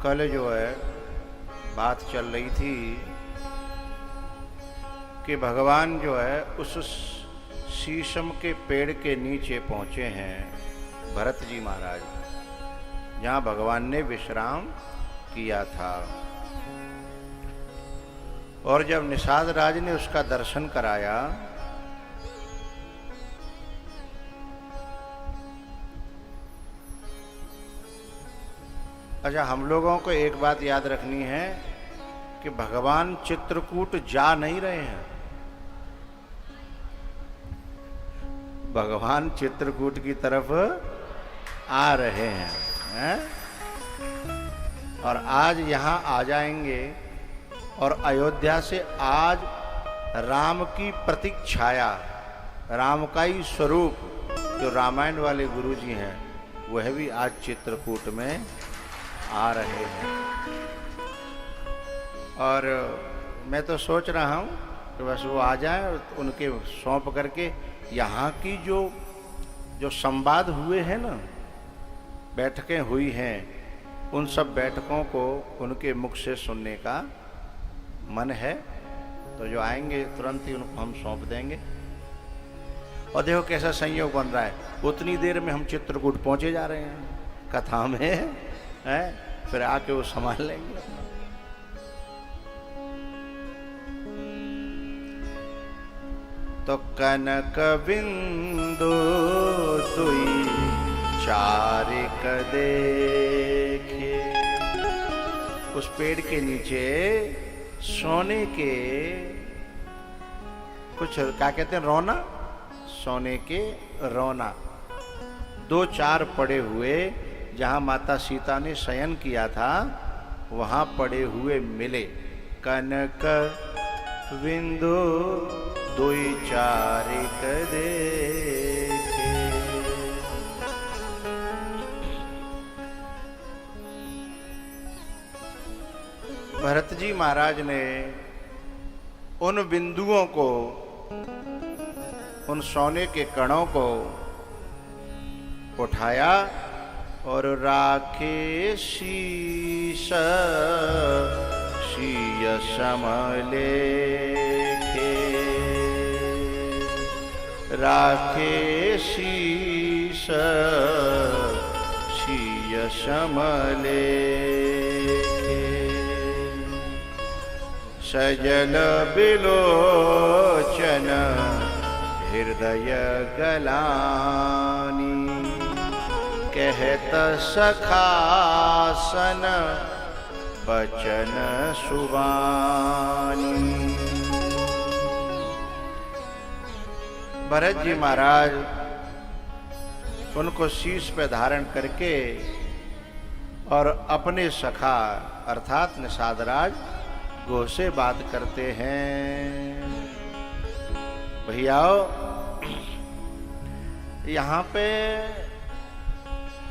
कल जो है बात चल रही थी कि भगवान जो है उस शीशम के पेड़ के नीचे पहुंचे हैं भरत जी महाराज, जहां भगवान ने विश्राम किया था। और जब निषाद राज ने उसका दर्शन कराया अच्छा, हम लोगों को एक बात याद रखनी है कि भगवान चित्रकूट जा नहीं रहे हैं, भगवान चित्रकूट की तरफ आ रहे हैं, और आज यहाँ आ जाएंगे। और अयोध्या से आज राम की प्रतीक छाया, राम का ही स्वरूप जो रामायण वाले गुरु जी हैं वह भी आज चित्रकूट में आ रहे हैं। और मैं तो सोच रहा हूँ कि बस वो आ जाए, उनके सौंप करके यहाँ की जो संवाद हुए हैं ना, बैठकें हुई हैं, उन सब बैठकों को उनके मुख से सुनने का मन है। तो जो आएंगे तुरंत ही उनको हम सौंप देंगे। और देखो कैसा संयोग बन रहा है, उतनी देर में हम चित्रकूट पहुंचे जा रहे हैं कथा में, है फिर आके वो संभाल लेंगे। तो कनक बिंदु दुई चारिक देखे, उस पेड़ के नीचे सोने के कुछ क्या कहते हैं, रोना, सोने के रोना दो चार पड़े हुए, जहां माता सीता ने शयन किया था वहां पड़े हुए मिले। कनक बिंदु दुई चारिक देखे, भरत जी महाराज ने उन बिंदुओं को, उन सोने के कणों को उठाया और राखे शीश शीय समलेखे, राखे शीश शीय समलेखे, सजल बिलोचन हृदय गलानी, कहत सखासन बचन सुबानी। भरत जी महाराज उनको शीश पे धारण करके और अपने सखा अर्थात निषाद राज गो से बात करते हैं। भैयाओ, यहाँ पे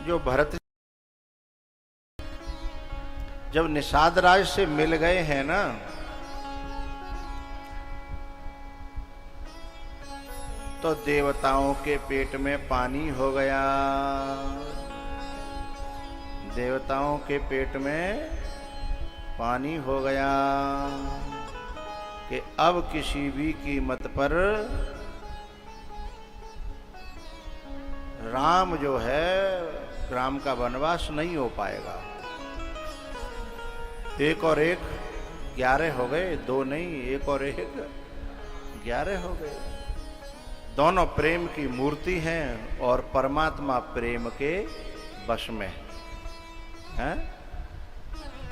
जो भरत जब निषाद राज से मिल गए हैं ना, तो देवताओं के पेट में पानी हो गया, देवताओं के पेट में पानी हो गया कि अब किसी भी कीमत पर राम जो है, राम का वनवास नहीं हो पाएगा। एक और एक 11 हो गए, दो नहीं, एक और एक 11 हो गए। दोनों प्रेम की मूर्ति हैं और परमात्मा प्रेम के वश में है।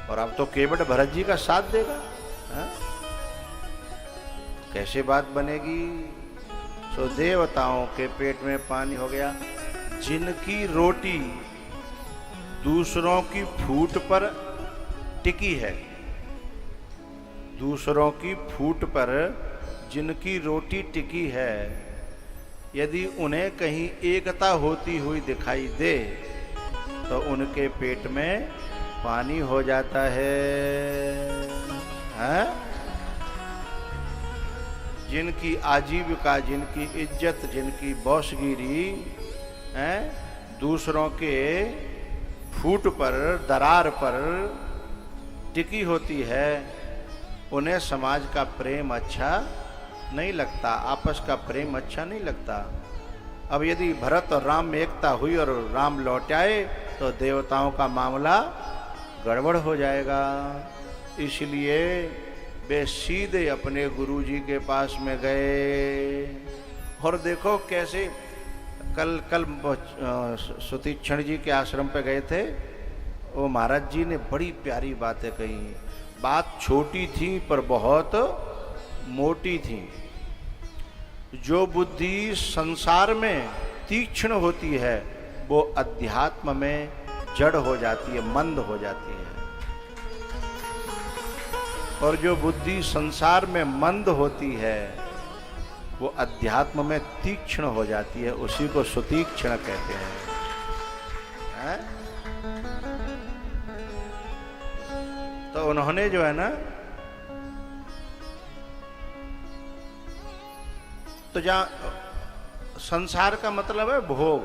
और अब तो केवट भरत जी का साथ देगा, है? कैसे बात बनेगी। सो देवताओं के पेट में पानी हो गया। जिनकी रोटी दूसरों की फूट पर टिकी है, दूसरों की फूट पर जिनकी रोटी टिकी है, यदि उन्हें कहीं एकता होती हुई दिखाई दे तो उनके पेट में पानी हो जाता है, हैं? जिनकी आजीविका, जिनकी इज्जत, जिनकी बॉसगिरी दूसरों के फूट पर, दरार पर टिकी होती है उन्हें समाज का प्रेम अच्छा नहीं लगता, आपस का प्रेम अच्छा नहीं लगता। अब यदि भरत और राम में एकता हुई और राम लौट आए तो देवताओं का मामला गड़बड़ हो जाएगा। इसलिए वे सीधे अपने गुरुजी के पास में गए। और देखो कैसे कल सुतीक्षण जी के आश्रम पे गए थे, वो महाराज जी ने बड़ी प्यारी बातें कही। बात छोटी थी पर बहुत मोटी थी। जो बुद्धि संसार में तीक्ष्ण होती है वो अध्यात्म में जड़ हो जाती है, मंद हो जाती है। और जो बुद्धि संसार में मंद होती है वो अध्यात्म में तीक्ष्ण हो जाती है, उसी को सुतीक्षण कहते हैं। तो उन्होंने जो है ना, तो जहां संसार का मतलब है भोग,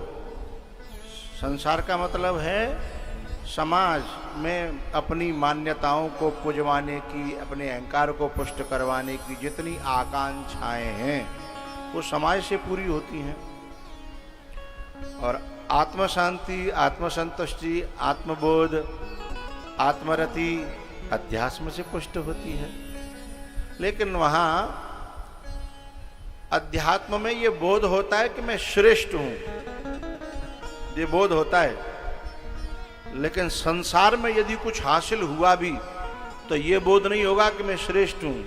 संसार का मतलब है समाज में अपनी मान्यताओं को पुजवाने की, अपने अहंकार को पुष्ट करवाने की जितनी आकांक्षाएं हैं वो समाज से पूरी होती हैं। और आत्म शांति, आत्मसंतुष्टि, आत्मबोध, आत्मरति अध्यात्म से पुष्ट होती है। लेकिन वहां अध्यात्म में ये बोध होता है कि मैं श्रेष्ठ हूं, ये बोध होता है। लेकिन संसार में यदि कुछ हासिल हुआ भी तो ये बोध नहीं होगा कि मैं श्रेष्ठ हूं।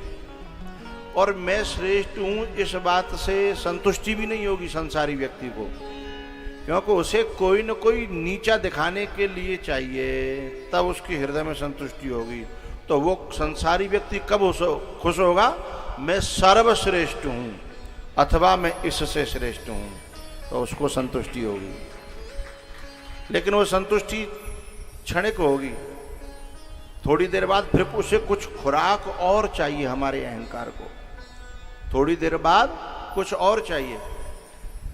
और मैं श्रेष्ठ हूं इस बात से संतुष्टि भी नहीं होगी संसारी व्यक्ति को, क्योंकि उसे कोई न कोई नीचा दिखाने के लिए चाहिए, तब उसके हृदय में संतुष्टि होगी। तो वो संसारी व्यक्ति कब खुश होगा? मैं सर्वश्रेष्ठ हूं अथवा मैं इससे श्रेष्ठ हूं, तो उसको संतुष्टि होगी। लेकिन वो संतुष्टि क्षणिक होगी, थोड़ी देर बाद फिर उसे कुछ खुराक और चाहिए। हमारे अहंकार को थोड़ी देर बाद कुछ और चाहिए।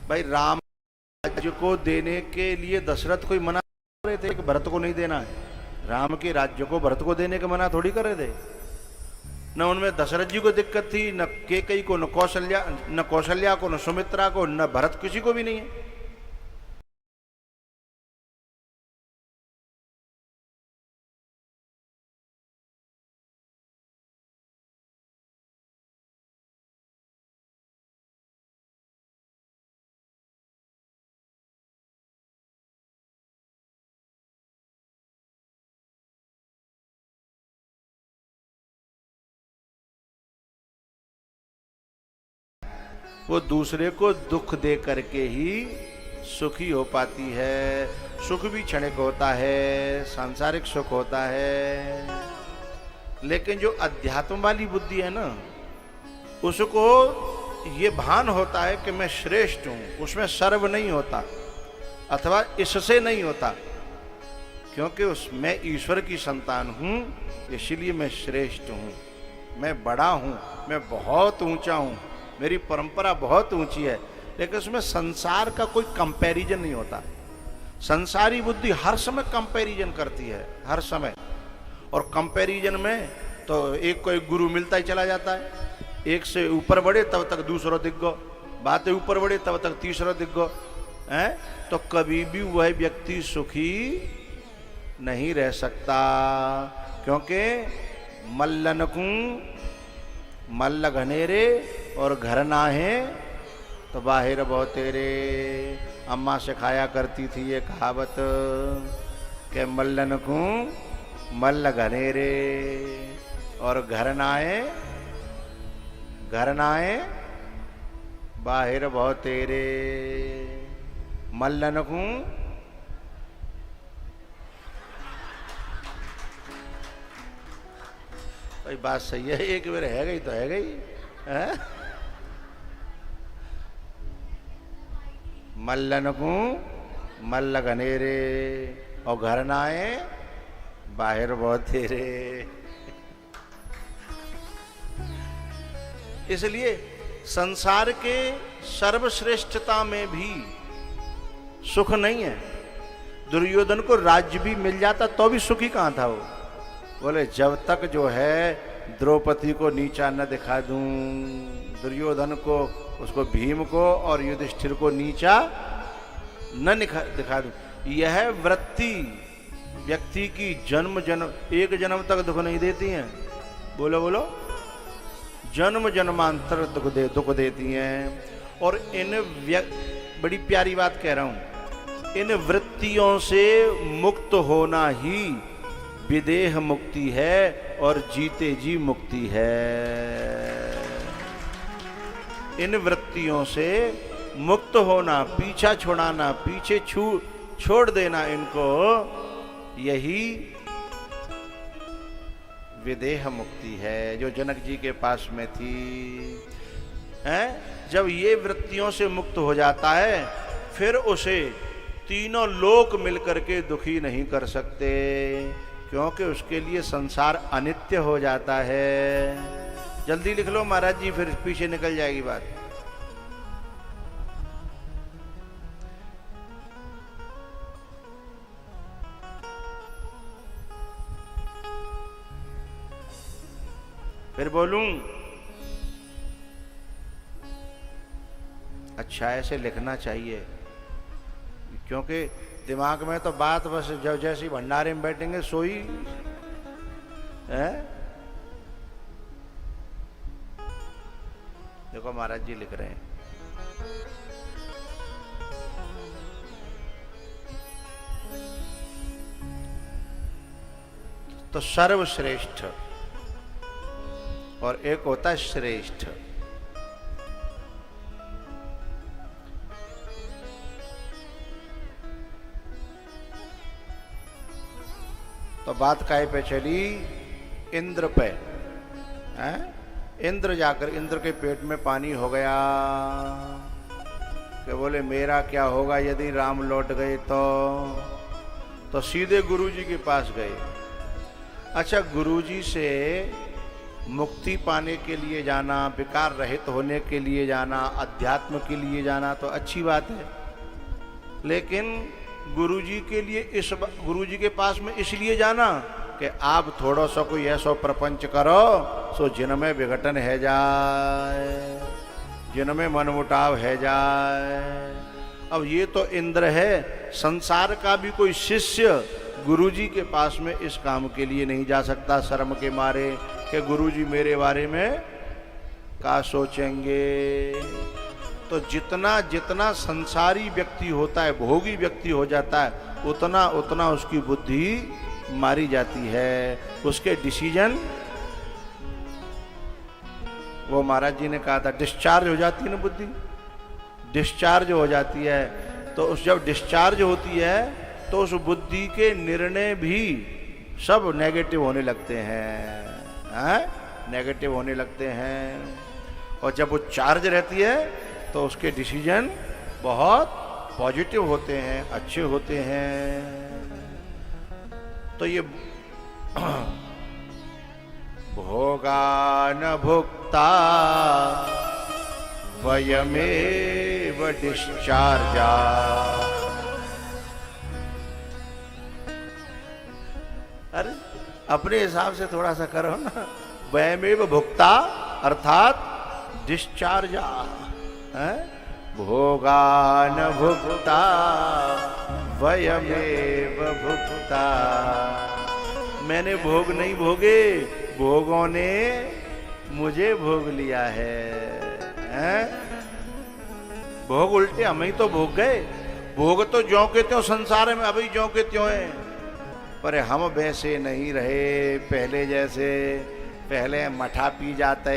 भाई राम राज्य को देने के लिए दशरथ को मना कर रहे थे कि भरत को नहीं देना है, राम के राज्य को भरत को देने के मना थोड़ी कर रहे थे। न उनमें दशरथ जी को दिक्कत थी, न केकई को, न कौशल्या को, न सुमित्रा को, न भरत, किसी को भी नहीं है। वो दूसरे को दुख दे करके ही सुखी हो पाती है। सुख भी क्षणिक होता है, सांसारिक सुख होता है। लेकिन जो अध्यात्म वाली बुद्धि है ना, उसको ये भान होता है कि मैं श्रेष्ठ हूं, उसमें सर्व नहीं होता अथवा इससे नहीं होता, क्योंकि मैं ईश्वर की संतान हूं, इसलिए मैं श्रेष्ठ हूं, मैं बड़ा हूं, मैं बहुत ऊंचा हूं, मेरी परंपरा बहुत ऊंची है। लेकिन उसमें संसार का कोई कंपैरिजन नहीं होता। संसारी बुद्धि हर समय कंपैरिजन करती है, हर समय। और कंपैरिजन में तो एक को एक गुरु मिलता ही चला जाता है, एक से ऊपर बढ़े तब तक दूसरा दिख गो, बातें ऊपर बढ़े तब तक तीसरा दिख गो है। तो कभी भी वह व्यक्ति सुखी नहीं रह सकता, क्योंकि मल्लनकू मल्ल घनेरे और घर ना है तो बाहर बहुत तेरे। अम्मा सिखाया करती थी ये कहावत कि मल्लन को मल्ल घनेरे और घर नाए बाहर बहुत तेरे। मल्लन को भाई बात सही है, एक बार है गई तो है गई है? मल्लन को मल्ल घनेरे और घर नाए बाहर बहुत तेरे। इसलिए संसार के सर्वश्रेष्ठता में भी सुख नहीं है। दुर्योधन को राज्य भी मिल जाता तो भी सुखी कहां था वो बोले जब तक जो है द्रौपदी को नीचा न दिखा दूं, दुर्योधन को, उसको भीम को और युधिष्ठिर को नीचा न दिखा दूं। यह वृत्ति व्यक्ति की जन्म एक जन्म तक दुख नहीं देती हैं, बोलो बोलो, जन्म जन्मांतर दुख देती हैं। और इन बड़ी प्यारी बात कह रहा हूं, इन वृत्तियों से मुक्त होना ही विदेह मुक्ति है और जीते जी मुक्ति है। इन वृत्तियों से मुक्त होना, पीछा छुड़ाना, पीछे छोड़ देना इनको, यही विदेह मुक्ति है जो जनक जी के पास में थी। हैं? जब ये वृत्तियों से मुक्त हो जाता है फिर उसे तीनों लोक मिलकर के दुखी नहीं कर सकते, क्योंकि उसके लिए संसार अनित्य हो जाता है। जल्दी लिख लो महाराज जी, फिर पीछे निकल जाएगी बात। फिर बोलूं? अच्छा, ऐसे लिखना चाहिए, क्योंकि दिमाग में तो बात बस जब जैसी भंडारे में बैठेंगे सोई है। देखो महाराज जी लिख रहे हैं, तो सर्वश्रेष्ठ और एक होता है श्रेष्ठ। तो बात काहे पे चली? इंद्र पे। हैं? इंद्र जाकर इंद्र के पेट में पानी हो गया कि बोले मेरा क्या होगा यदि राम लौट गए तो सीधे गुरुजी के पास गए। अच्छा, गुरुजी से मुक्ति पाने के लिए जाना, विकार रहित होने के लिए जाना, अध्यात्म के लिए जाना तो अच्छी बात है, लेकिन गुरुजी के लिए गुरुजी के पास में इसलिए जाना कि आप थोड़ा सा कोई ऐसा प्रपंच करो सो जिनमें विघटन है जाए, जिनमें मनमुटाव है जाए। अब ये तो इंद्र है, संसार का भी कोई शिष्य गुरुजी के पास में इस काम के लिए नहीं जा सकता, शर्म के मारे कि गुरुजी मेरे बारे में क्या सोचेंगे। तो जितना जितना संसारी व्यक्ति होता है, भोगी व्यक्ति हो जाता है, उतना उतना उसकी बुद्धि मारी जाती है, उसके डिसीजन, वो महाराज जी ने कहा था, डिस्चार्ज हो जाती है ना बुद्धि, डिस्चार्ज हो जाती है। तो उस जब डिस्चार्ज होती है तो उस बुद्धि के निर्णय भी सब नेगेटिव होने लगते हैं, नेगेटिव होने लगते हैं। और जब वो चार्ज रहती है तो उसके डिसीजन बहुत पॉजिटिव होते हैं, अच्छे होते हैं। तो ये भोगा न भुक्ता वयमेव डिस्चार्जा। अरे अपने हिसाब से थोड़ा सा करो ना, वयमेव भुक्ता अर्थात डिस्चार्जा। भोगा न भुक्ता वयमेव भुक्ता। मैंने भोग नहीं भोगे, भोगों ने मुझे भोग लिया है। भोग उल्टे हम ही तो भोग गए, भोग तो ज्यों के त्यों संसार में अभी ज्यों के त्यों है, पर हम वैसे नहीं रहे पहले जैसे। पहले मठा पी जाते,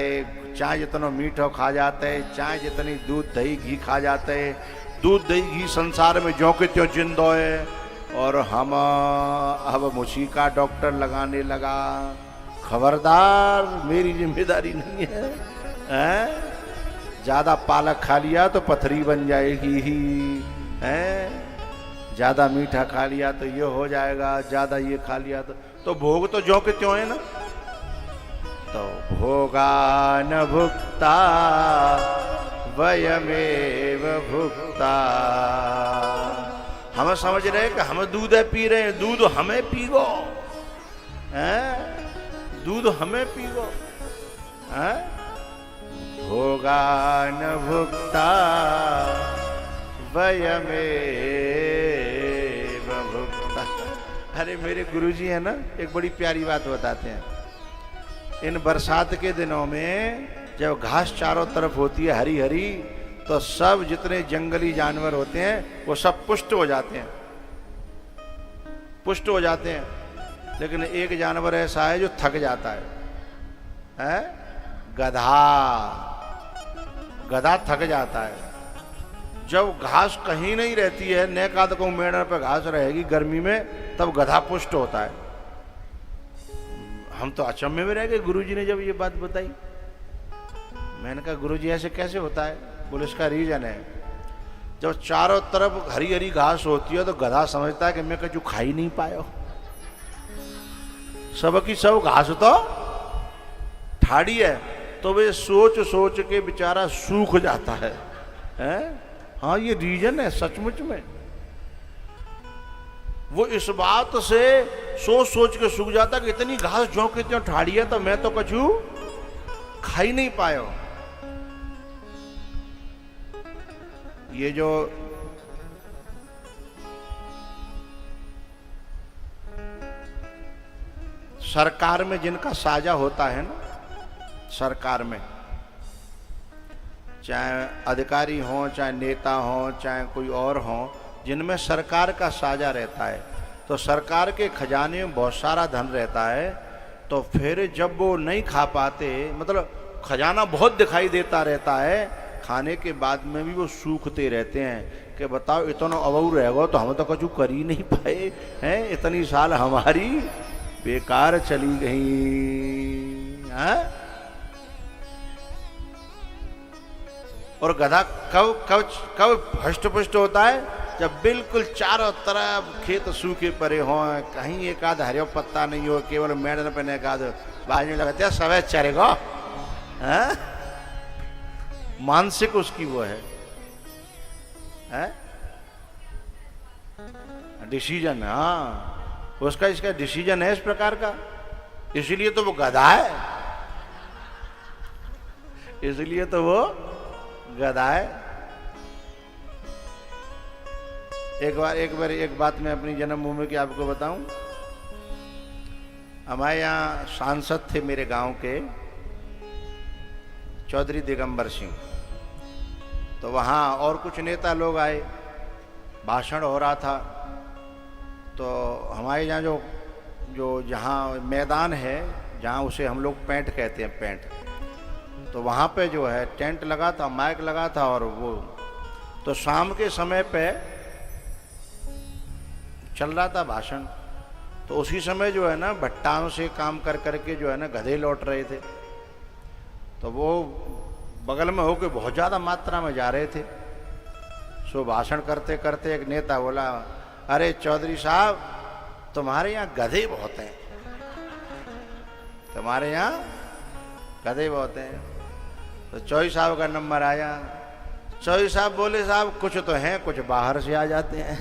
चाहे जितना मीठा खा जाते, चाहे जितनी दूध दही घी खा जाते, दूध दही घी संसार में ज्यों के त्यों जिंदो है। और हम अब मुझी का डॉक्टर लगाने लगा। खबरदार, मेरी जिम्मेदारी नहीं है। ज्यादा पालक खा लिया तो पथरी बन जाएगी ही, ज्यादा मीठा खा लिया तो ये हो जाएगा, ज्यादा ये खा लिया तो भोग तो ज्यों के त्यों है ना। तो भोगा न भुक्ता वयमेव भुक्ता। हम समझ रहे हैं कि हम दूध पी रहे हैं, दूध हमें पीगो, हैं? दूध हमें पीवो। भोगा न भुक्ता वयमेव भुक्ता। अरे मेरे गुरुजी है ना, एक बड़ी प्यारी बात बताते हैं। इन बरसात के दिनों में जब घास चारों तरफ होती है हरी हरी, तो सब जितने जंगली जानवर होते हैं वो सब पुष्ट हो जाते हैं, पुष्ट हो जाते हैं। लेकिन एक जानवर ऐसा है जो थक जाता है? गधा। गधा थक जाता है। जब घास कहीं नहीं रहती है, नेकाद को मेड़ पे घास रहेगी गर्मी में, तब गधा पुष्ट होता है। हम तो अचंभे में रह गए गुरुजी ने जब ये बात बताई। मैंने कहा गुरुजी ऐसे कैसे होता है? बोले इसका रीजन है, जब चारों तरफ हरी हरी घास होती है तो गधा समझता है कि मैं कछु खा ही नहीं पाया, सब की सब घास तो ठाड़ी है, तो वे सोच सोच के बेचारा सूख जाता है। हाँ ये रीजन है सचमुच में। वो इस बात से सोच सोच के सूख जाता कि इतनी घास झोंक इतनी ठाड़ी है तो मैं तो कछु खा ही नहीं पाया। ये जो सरकार में जिनका साझा होता है ना, सरकार में चाहे अधिकारी हो, चाहे नेता हो, चाहे कोई और हो, जिनमें सरकार का साझा रहता है, तो सरकार के खजाने में बहुत सारा धन रहता है, तो फिर जब वो नहीं खा पाते, मतलब खजाना बहुत दिखाई देता रहता है, खाने के बाद में भी वो सूखते रहते हैं कि बताओ इतना अबऊ रहेगा तो हम तो कुछ कर ही नहीं पाए हैं, इतनी साल हमारी बेकार चली गई। और गधा कब कब कब हष्ट पुष्ट होता है? जब बिल्कुल चारों तरफ खेत सूखे पड़े हों, कहीं एक आध हरियो पत्ता नहीं हो, केवल मैदान पे एक आध बाजू लगाते हैं, सवैत चरेगा। मानसिक उसकी वो है डिसीजन। हाँ उसका इसका डिसीजन है इस प्रकार का, इसीलिए तो वो गधा है, इसलिए तो वो गधा है। एक बात मैं अपनी जन्मभूमि की आपको बताऊं। हमारे यहाँ सांसद थे मेरे गांव के, चौधरी दिगंबर सिंह। तो वहाँ और कुछ नेता लोग आए, भाषण हो रहा था। तो हमारे यहाँ जो जहाँ मैदान है, जहाँ उसे हम लोग पैंट कहते हैं, पैंट, तो वहाँ पे जो है टेंट लगा था, माइक लगा था, और वो तो शाम के समय पे चल रहा था भाषण। तो उसी समय जो है ना भट्टाओं से काम कर करके जो है ना गधे लौट रहे थे। तो वो बगल में होके बहुत ज़्यादा मात्रा में जा रहे थे। सो भाषण करते करते एक नेता बोला, अरे चौधरी साहब तुम्हारे यहाँ गधे बहुत हैं, तुम्हारे यहाँ गधे बहुत हैं। तो चौधरी साहब का नंबर आया। चौधरी साहब बोले, साहब कुछ तो हैं, कुछ बाहर से आ जाते हैं।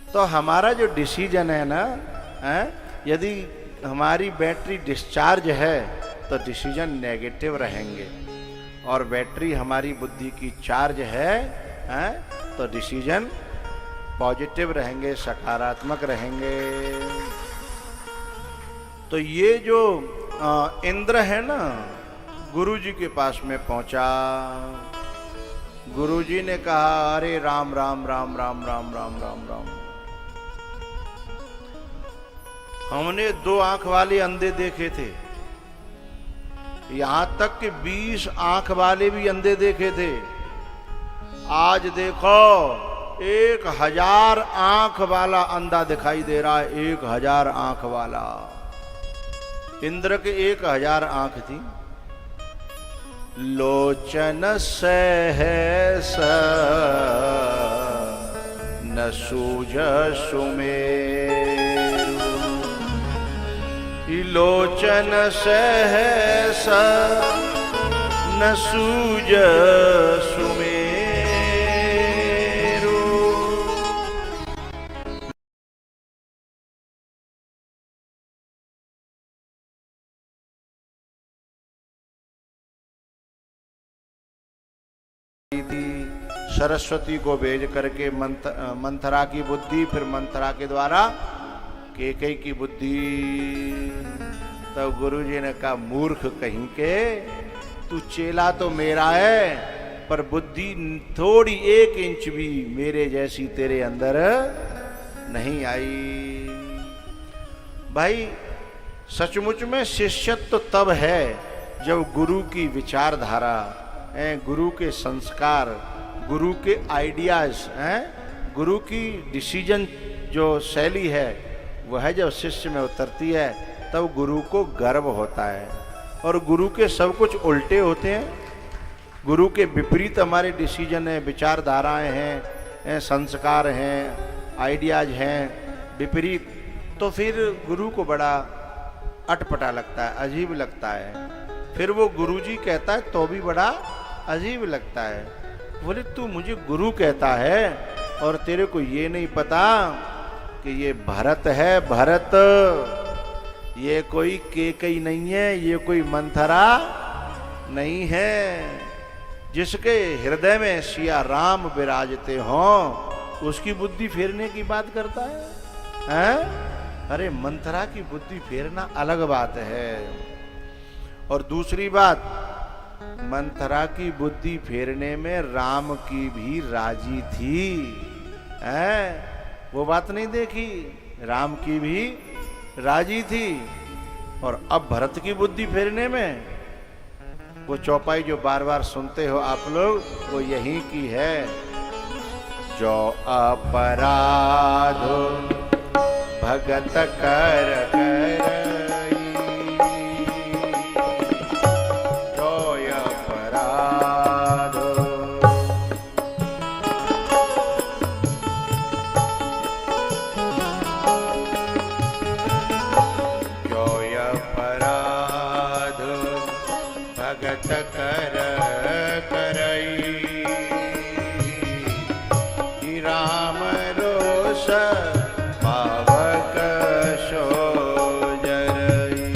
तो हमारा जो डिसीजन है ना, यदि हमारी बैटरी डिस्चार्ज है तो डिसीजन नेगेटिव रहेंगे, और बैटरी हमारी बुद्धि की चार्ज है तो डिसीजन पॉजिटिव रहेंगे, सकारात्मक रहेंगे। तो ये जो इंद्र है ना, गुरुजी के पास में पहुंचा। गुरुजी ने कहा, अरे राम राम राम राम राम राम राम राम, हमने 2 आंख वाले अंधे देखे थे, यहां तक कि 20 आंख वाले भी अंधे देखे थे। आज देखो 1000 आंख वाला अंधा दिखाई दे रहा है, 1000 आंख वाला। इंद्र के 1000 आंख थी। लोचन सहस न सूझसु मेरु, लोचन सहस न सूझसु मेरु। सरस्वती को भेज करके मंथरा की बुद्धि, फिर मंथरा के द्वारा केकई की बुद्धि। तब गुरुजी ने कहा, मूर्ख कहीं के, तू चेला तो मेरा है, पर बुद्धि थोड़ी 1 इंच भी मेरे जैसी तेरे अंदर नहीं आई। भाई सचमुच में शिष्यत्व तो तब है जब गुरु की विचारधारा, गुरु के संस्कार, गुरु के आइडियाज, गुरु की डिसीजन जो शैली है वह जब शिष्य में उतरती है तब गुरु को गर्व होता है। और गुरु के सब कुछ उल्टे होते हैं, गुरु के विपरीत हमारे डिसीजन हैं, विचारधाराएं हैं, संस्कार हैं, आइडियाज हैं विपरीत, तो फिर गुरु को बड़ा अटपटा लगता है, अजीब लगता है। फिर वो गुरुजी कहता है तो भी बड़ा अजीब लगता है। बोले तू मुझे गुरु कहता है और तेरे को ये नहीं पता कि ये भरत है, भरत, ये कोई केकई नहीं है, ये कोई मंथरा नहीं है। जिसके हृदय में सिया राम विराजते हों उसकी बुद्धि फेरने की बात करता है, हैं? अरे मंथरा की बुद्धि फेरना अलग बात है। और दूसरी बात, मंथरा की बुद्धि फेरने में राम की भी राजी थी, हैं? वो बात नहीं देखी, राम की भी राजी थी। और अब भरत की बुद्धि फेरने में वो चौपाई जो बार बार सुनते हो आप लोग, वो यही की है, जो अपराध भगत कर करई, जो अपराध, जो अपराध भगत कर करई, राम रोष पावक शो जरई।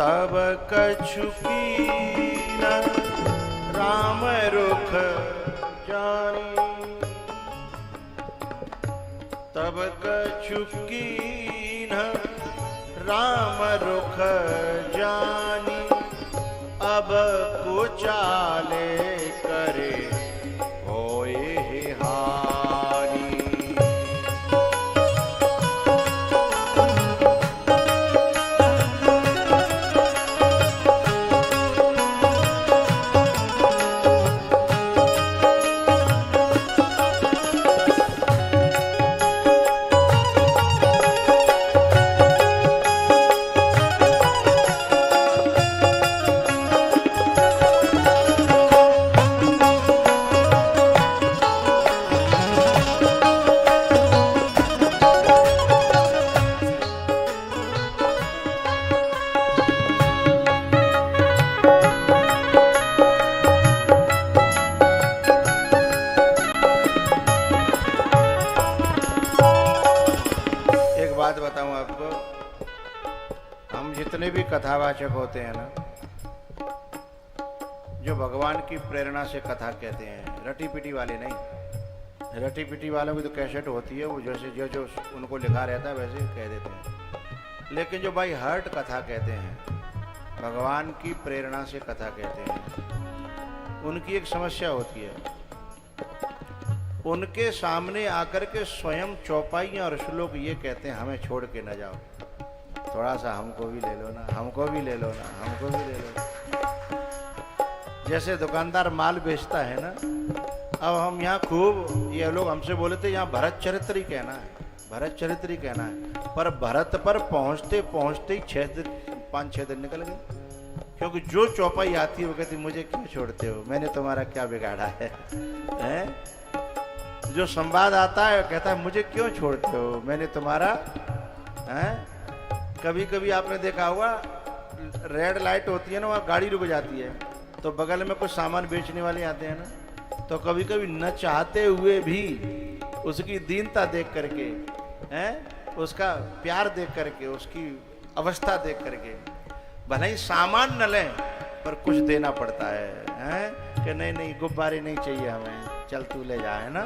तब कछु कीन राम रुख जानी, तब कछु कीन राम रुख जानी, अब को चाले करे होए हानि। बात बताऊं आपको, हम जितने भी कथावाचक होते हैं ना, जो भगवान की प्रेरणा से कथा कहते हैं, रटी पिटी वाले नहीं। रटी पिटी वालों की तो कैसेट होती है, वो जैसे जो जो उनको लिखा रहता है वैसे कह देते हैं। लेकिन जो भाई हर्ट कथा कहते हैं, भगवान की प्रेरणा से कथा कहते हैं, उनकी एक समस्या होती है, उनके सामने आकर के स्वयं चौपाइयाँ और श्लोक ये कहते हैं, हमें छोड़ के न जाओ, थोड़ा सा हमको भी ले लो ना, हमको भी ले लो ना, हमको भी ले लो। जैसे दुकानदार माल बेचता है ना, अब हम यहाँ खूब, ये लोग हमसे बोले थे यहाँ भरत चरित्र ही कहना है, भरत चरित्र ही कहना है, पर भरत पर पहुँचते पहुँचते ही 5-6 दिन निकल गए। क्योंकि जो चौपाई आती है वो कहती मुझे क्यों छोड़ते हो, मैंने तुम्हारा क्या बिगाड़ा है, हैं? जो संवाद आता है कहता है मुझे क्यों छोड़ते हो, मैंने तुम्हारा, हैं? कभी कभी आपने देखा होगा रेड लाइट होती है ना, वहाँ गाड़ी रुक जाती है तो बगल में कुछ सामान बेचने वाले आते हैं ना, तो कभी कभी न चाहते हुए भी उसकी दीनता देख करके, हैं, उसका प्यार देख करके, उसकी अवस्था देख करके, भले ही सामान न लें पर कुछ देना पड़ता है कि नहीं नहीं गुब्बारे नहीं चाहिए हमें, चल तू ले जा, है ना।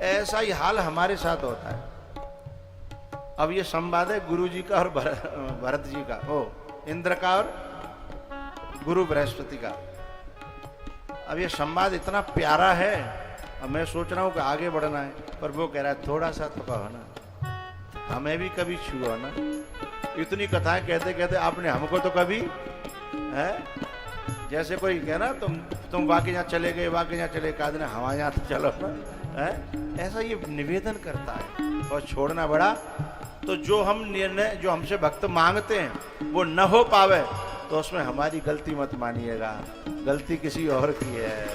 ऐसा ही हाल हमारे साथ होता है। अब ये संवाद है गुरु जी का और भरत जी का, ओ इंद्र का और गुरु बृहस्पति का। अब ये संवाद इतना प्यारा है, अब मैं सोच रहा हूँ कि आगे बढ़ना है, पर वो कह रहा है थोड़ा सा तो कहो ना, हमें भी कभी छुओ ना। इतनी कथाएं कहते कहते आपने हमको तो कभी, है जैसे कोई कहे ना तुम वाकई यहाँ चले गए, वाकई यहाँ चले, कहा देना हमारे यहाँ तो चलो ना, है ऐसा ये निवेदन करता है। और छोड़ना बड़ा, तो जो हम निर्णय, जो हमसे भक्त मांगते हैं वो न हो पावे तो उसमें हमारी गलती मत मानिएगा, गलती किसी और की है।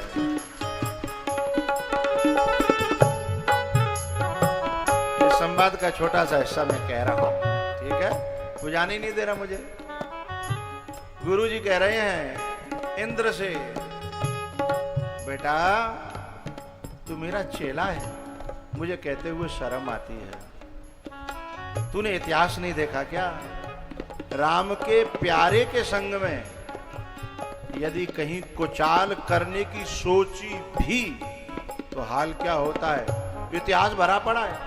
इस संवाद का छोटा सा हिस्सा मैं कह रहा हूं, ठीक है, बुझाने ही नहीं दे रहा मुझे। गुरु जी कह रहे हैं इंद्र से, बेटा तू मेरा चेला है, मुझे कहते हुए शर्म आती है। तूने इतिहास नहीं देखा क्या? राम के प्यारे के संग में यदि कहीं कुचाल करने की सोची भी तो हाल क्या होता है? इतिहास भरा पड़ा है,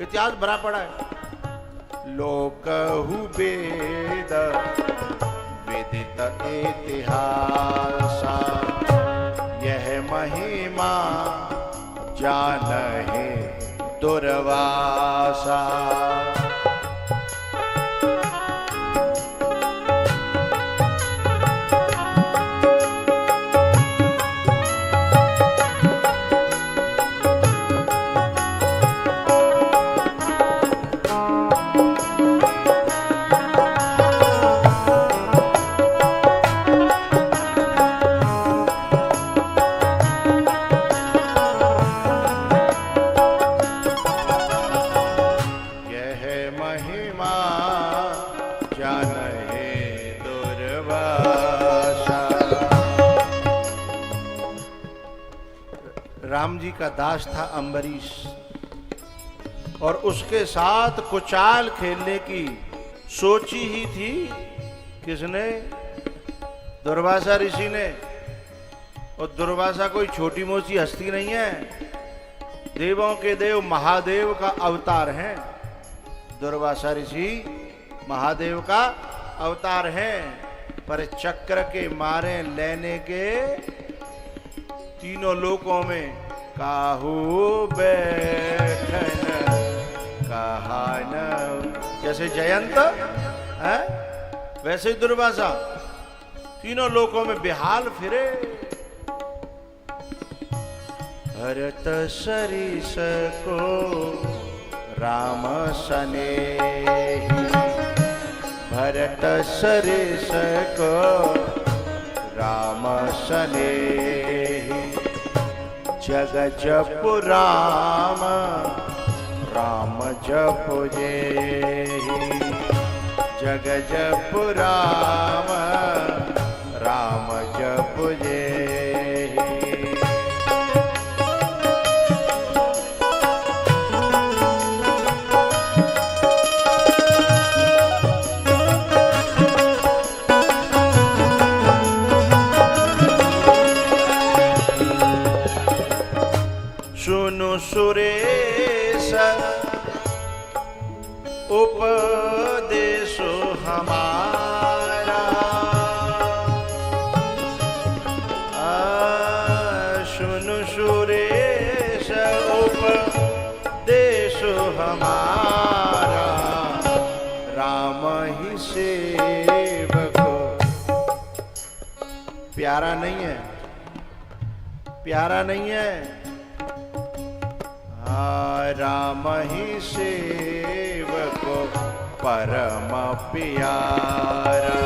इतिहास भरा पड़ा है। लोकहु वेद विदित इतिहास, यह महिमा जानहि दुर्वासा। राम जी का दास था अम्बरीश, और उसके साथ कुचाल खेलने की सोची ही थी किसने? दुर्वासा ऋषि ने। और दुर्वासा कोई छोटी मोटी हस्ती नहीं है, देवों के देव महादेव का अवतार है। दुर्वासा ऋषि महादेव का अवतार है, पर चक्र के मारे लेने के तीनों लोकों में काहू बैठन कहा न। जैसे जयंत है वैसे ही दुर्वासा तीनों लोकों में बेहाल फिरे। भरत सरिस को राम सनेही, भरत सरिस को राम सनेही। जग जप राम राम जप जेहि, जग जप राम राम जप जेहि। सुनु सुरेश उपदेशो हमारा, सुनु सुरेश उपदेशो हमारा। राम ही सेवको। प्यारा नहीं है, प्यारा नहीं है। राम ही सेवको परम प्यारा।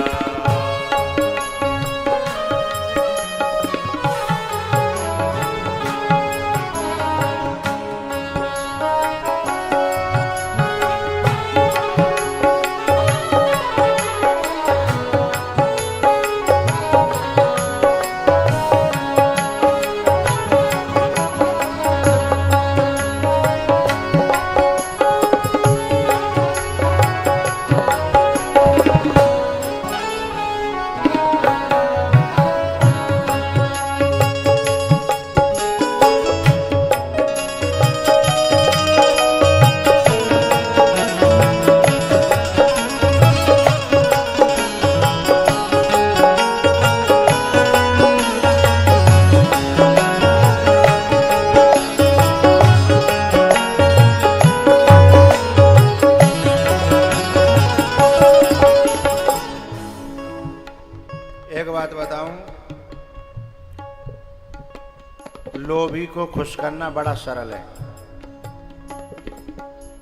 लोभी को खुश करना बड़ा सरल है।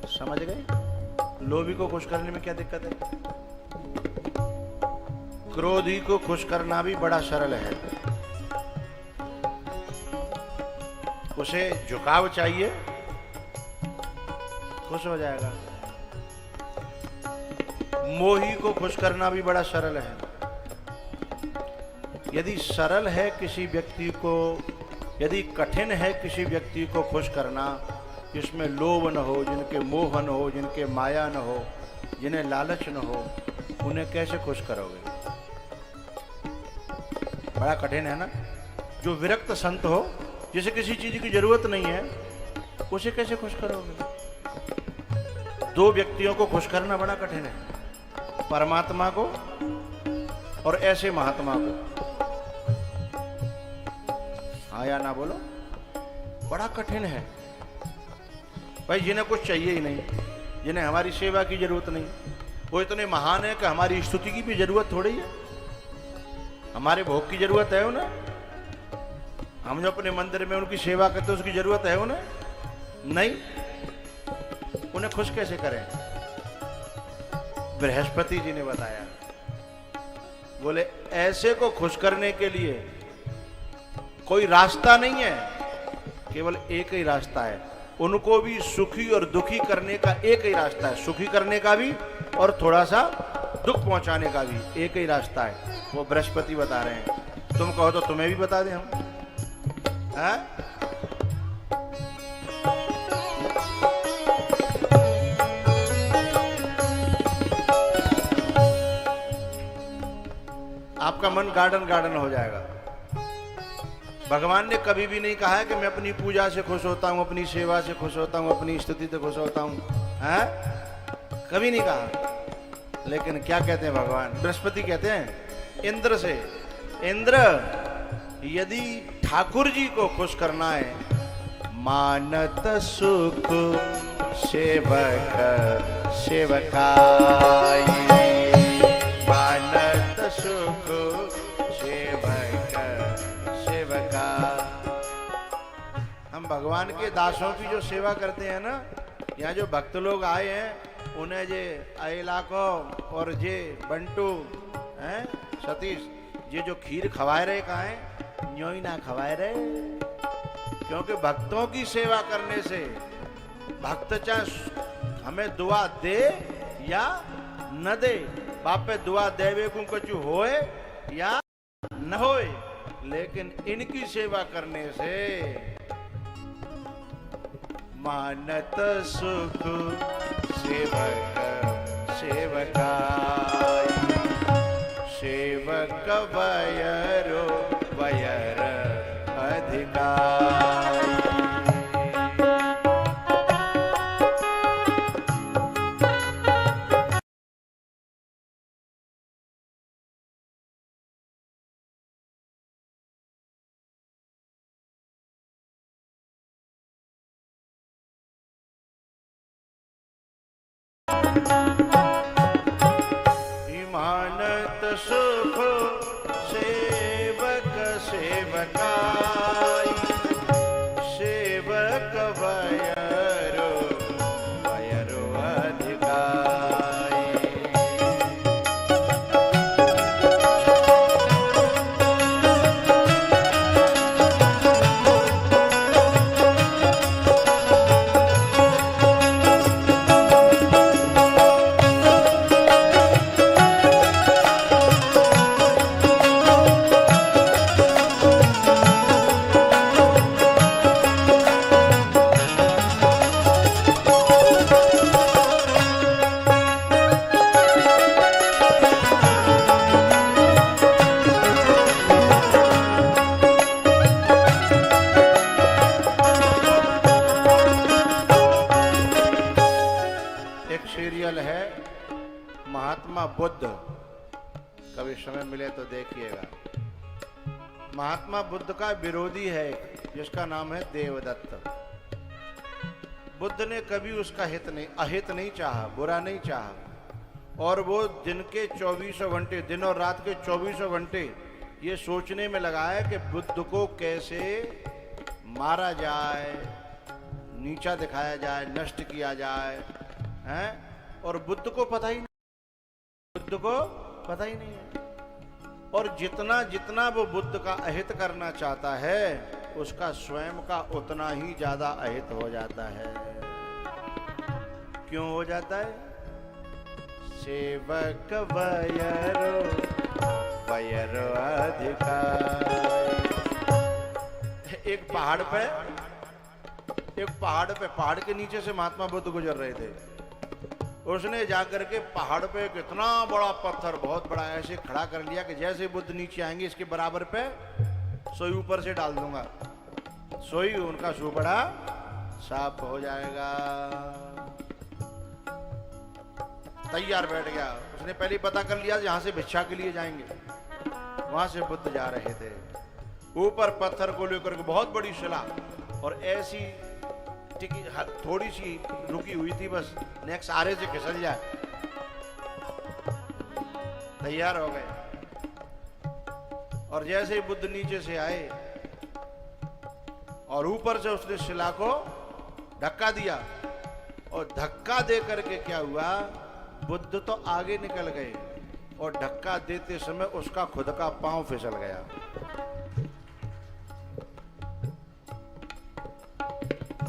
समझ गए? लोभी को खुश करने में क्या दिक्कत है? क्रोधी को खुश करना भी बड़ा सरल है। उसे झुकाव चाहिए, खुश हो जाएगा। मोही को खुश करना भी बड़ा सरल है। यदि सरल है किसी व्यक्ति को, यदि कठिन है किसी व्यक्ति को खुश करना, जिसमें लोभ न हो, जिनके मोह न हो, जिनके माया न हो, जिन्हें लालच न हो, उन्हें कैसे खुश करोगे? बड़ा कठिन है ना। जो विरक्त संत हो, जिसे किसी चीज की जरूरत नहीं है, उसे कैसे खुश करोगे? दो व्यक्तियों को खुश करना बड़ा कठिन है, परमात्मा को और ऐसे महात्मा को। हाँ या ना बोलो? बड़ा कठिन है भाई। जिन्हें कुछ चाहिए ही नहीं, जिन्हें हमारी सेवा की जरूरत नहीं, वो इतने महान है कि हमारी स्तुति की भी जरूरत थोड़ी है। हमारे भोग की जरूरत है उन्हें? हम जो अपने मंदिर में उनकी सेवा करते हैं, उसकी जरूरत है उन्हें? नहीं। उन्हें खुश कैसे करें? बृहस्पति जी ने बताया, बोले ऐसे को खुश करने के लिए कोई रास्ता नहीं है, केवल एक ही रास्ता है। उनको भी सुखी और दुखी करने का एक ही रास्ता है। सुखी करने का भी और थोड़ा सा दुख पहुंचाने का भी एक ही रास्ता है। वो बृहस्पति बता रहे हैं। तुम कहो तो तुम्हें भी बता दें हम। है? आपका मन गार्डन गार्डन हो जाएगा। भगवान ने कभी भी नहीं कहा है कि मैं अपनी पूजा से खुश होता हूं, अपनी सेवा से खुश होता हूं, अपनी स्तुति से खुश होता हूं। हैं? कभी नहीं कहा। लेकिन क्या कहते हैं भगवान? बृहस्पति कहते हैं इंद्र से, इंद्र यदि ठाकुर जी को खुश करना है, मानत सुख सेवक सेवकाई, मानत सुख सेवक सेवका। हम भगवान के दासों की जो सेवा करते हैं ना, यहाँ जो भक्त लोग आए हैं, उन्हें जे अयला को और जे बंटू हैं, सतीश, ये जो खीर खवाए रहे कहाँ है? न्यों ही ना खवाए रहे। क्योंकि भक्तों की सेवा करने से भक्त चाहे हमें दुआ दे या न दे, बापे दुआ देवे को कुछ होए या न होए, लेकिन इनकी सेवा करने से मानत सुख सेवक सेवकाई, सेवक वयरो वयर अधिकारी। मानत सुख सेवक सेवकाई, सेवक वयरो वयरो अधिकारी। सीरियल है महात्मा बुद्ध, कभी समय मिले तो देखिएगा। महात्मा बुद्ध का विरोधी है जिसका नाम है देवदत्त। बुद्ध ने कभी उसका अहित नहीं चाहा, बुरा नहीं चाहा, और वो दिन के 24 घंटे, दिन और रात के 24 घंटे ये सोचने में लगा है कि बुद्ध को कैसे मारा जाए, नीचा दिखाया जाए, नष्ट किया जाए, हैं? और बुद्ध को पता ही नहीं, बुद्ध को पता ही नहीं है। और जितना जितना वो बुद्ध का अहित करना चाहता है, उसका स्वयं का उतना ही ज्यादा अहित हो जाता है। क्यों हो जाता है? सेवक वयरो वयरो अधिकार। एक पहाड़ के नीचे से महात्मा बुद्ध गुजर रहे थे। उसने जाकर के पहाड़ पे एक इतना बड़ा पत्थर, बहुत बड़ा, ऐसे खड़ा कर लिया कि जैसे बुद्ध नीचे आएंगे इसके बराबर पे सोई ऊपर से डाल दूंगा, सोई उनका सुपड़ा साफ हो जाएगा। तैयार बैठ गया। उसने पहले पता कर लिया जहां से भिक्षा के लिए जाएंगे, वहां से बुद्ध जा रहे थे। ऊपर पत्थर को लेकर के बहुत बड़ी शिला, और ऐसी टिकी थोड़ी सी रुकी हुई थी, बस नेक्स्ट आरे से खिसल जाए। तैयार हो गए। और जैसे ही बुद्ध नीचे से आए और ऊपर से उसने शिला को धक्का दिया, और धक्का दे करके क्या हुआ, बुद्ध तो आगे निकल गए और धक्का देते समय उसका खुद का पांव फिसल गया।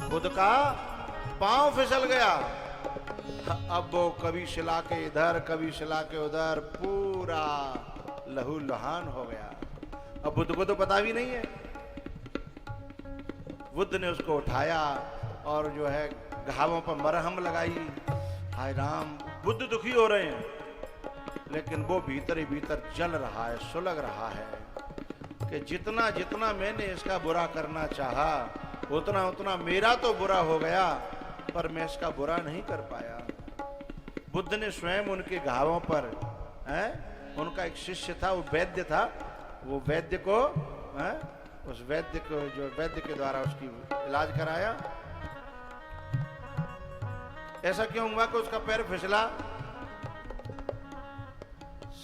खुद का पांव फिसल गया। अब वो कभी शिला के इधर, कभी शिला के उधर, पूरा लहू लुहान हो गया। अब बुद्ध को तो पता भी नहीं है। बुद्ध ने उसको उठाया और जो है घावों पर मरहम लगाई। हाय राम, बुद्ध दुखी हो रहे हैं, लेकिन वो भीतर ही भीतर जल रहा है, सुलग रहा है कि जितना जितना मैंने इसका बुरा करना चाहा, उतना उतना मेरा तो बुरा हो गया, पर मैं इसका बुरा नहीं कर पाया। बुद्ध ने स्वयं उनके घावों पर, उनका एक शिष्य था, वो वैद्य था, वो वैद्य को, उस वैद्य को, जो वैद्य के द्वारा उसकी इलाज कराया। ऐसा क्यों हुआ कि उसका पैर फिसला?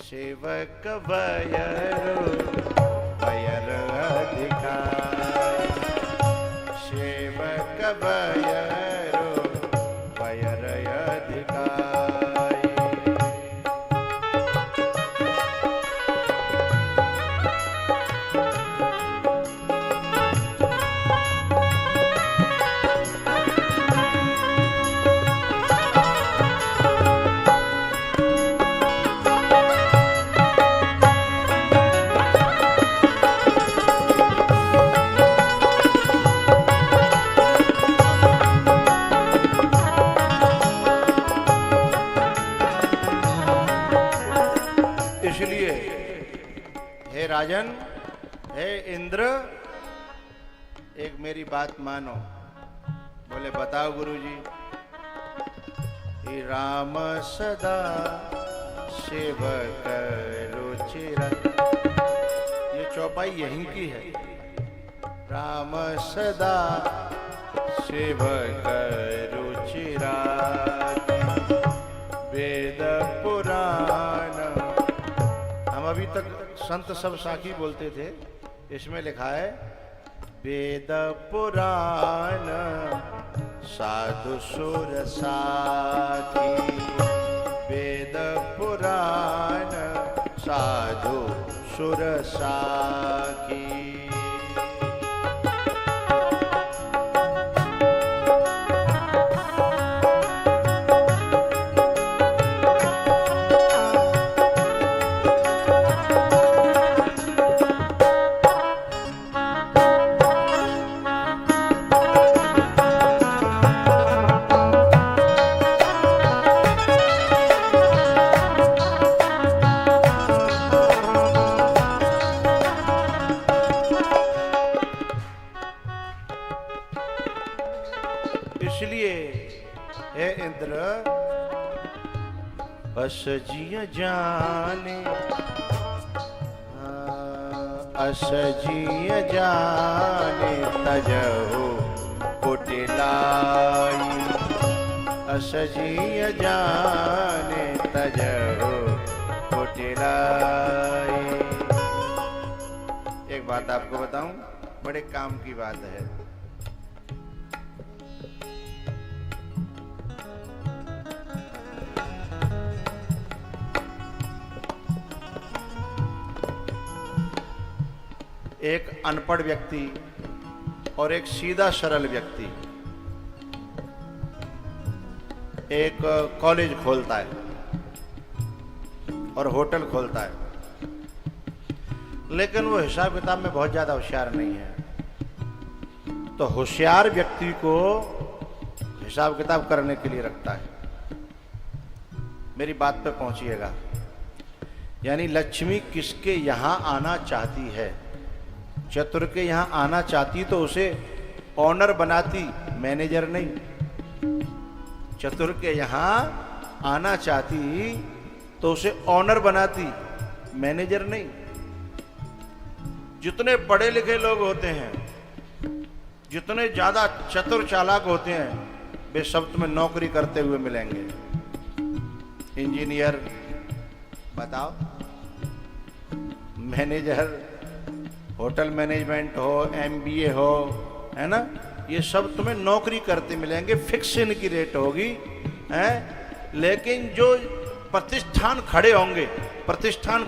सेवक वयरो वयर अधिकार, सेवक वयरो वयर अधिकार। इसलिए हे राजन, हे इंद्र, एक मेरी बात मानो। बोले बताओ गुरुजी। राम सदा सेवक रुचिरा, ये चौपाई यहीं की है। राम सदा सेवक रुचिरा, वेद पुराण। हम अभी तक संत सब साखी बोलते थे, इसमें लिखा है वेद पुराण साधु सुर साखी, वेद पुराण साधु सुर साखी। इसलिए हे इंद्र, अस जिय जाने, अस जिय जाने तजहु कुटिलाई, अस जिय जाने तजहु कुटिलाई। एक बात आपको बताऊं, बड़े काम की बात है। एक अनपढ़ व्यक्ति और एक सीधा सरल व्यक्ति एक कॉलेज खोलता है और होटल खोलता है, लेकिन वो हिसाब किताब में बहुत ज्यादा होशियार नहीं है। तो होशियार व्यक्ति को हिसाब किताब करने के लिए रखता है। मेरी बात पे पहुंचिएगा। यानी लक्ष्मी किसके यहां आना चाहती है? चतुर के यहां आना चाहती तो उसे ऑनर बनाती, मैनेजर नहीं। चतुर के यहां आना चाहती तो उसे ऑनर बनाती, मैनेजर नहीं। जितने पढ़े लिखे लोग होते हैं, जितने ज्यादा चतुर चालाक होते हैं, वे सब तुम्हें नौकरी करते हुए मिलेंगे। इंजीनियर बताओ, मैनेजर, होटल मैनेजमेंट हो, एमबीए हो, है ना, ये सब तुम्हें नौकरी करते मिलेंगे, फिक्स इनकी रेट होगी, है। लेकिन जो प्रतिष्ठान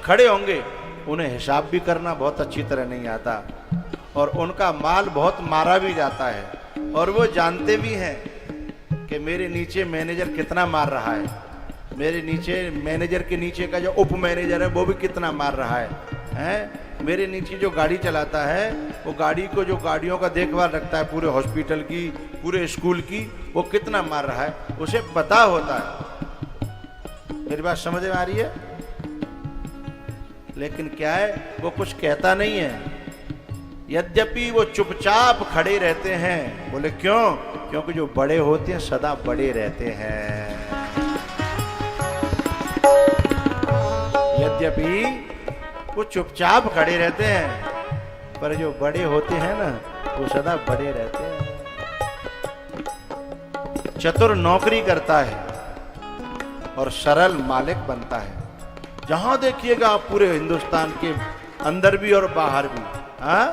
खड़े होंगे उन्हें हिसाब भी करना बहुत अच्छी तरह नहीं आता, और उनका माल बहुत मारा भी जाता है, और वो जानते भी हैं कि मेरे नीचे मैनेजर कितना मार रहा है, मेरे नीचे मैनेजर के नीचे का जो उप मैनेजर है वो भी कितना मार रहा है, मेरे नीचे जो गाड़ी चलाता है वो गाड़ी को, जो गाड़ियों का देखभाल रखता है पूरे हॉस्पिटल की, पूरे स्कूल की, वो कितना मार रहा है, उसे पता होता है। मेरी बात समझ में आ रही है? लेकिन क्या है, वो कुछ कहता नहीं है, यद्यपि वो चुपचाप खड़े रहते हैं। बोले क्यों? क्योंकि जो बड़े होते हैं सदा बड़े रहते हैं। यद्यपि वो चुपचाप खड़े रहते हैं, पर जो बड़े होते हैं ना, वो सदा बड़े रहते हैं। चतुर नौकरी करता है और सरल मालिक बनता है। जहां देखिएगा आप पूरे हिंदुस्तान के अंदर भी और बाहर भी, हाँ,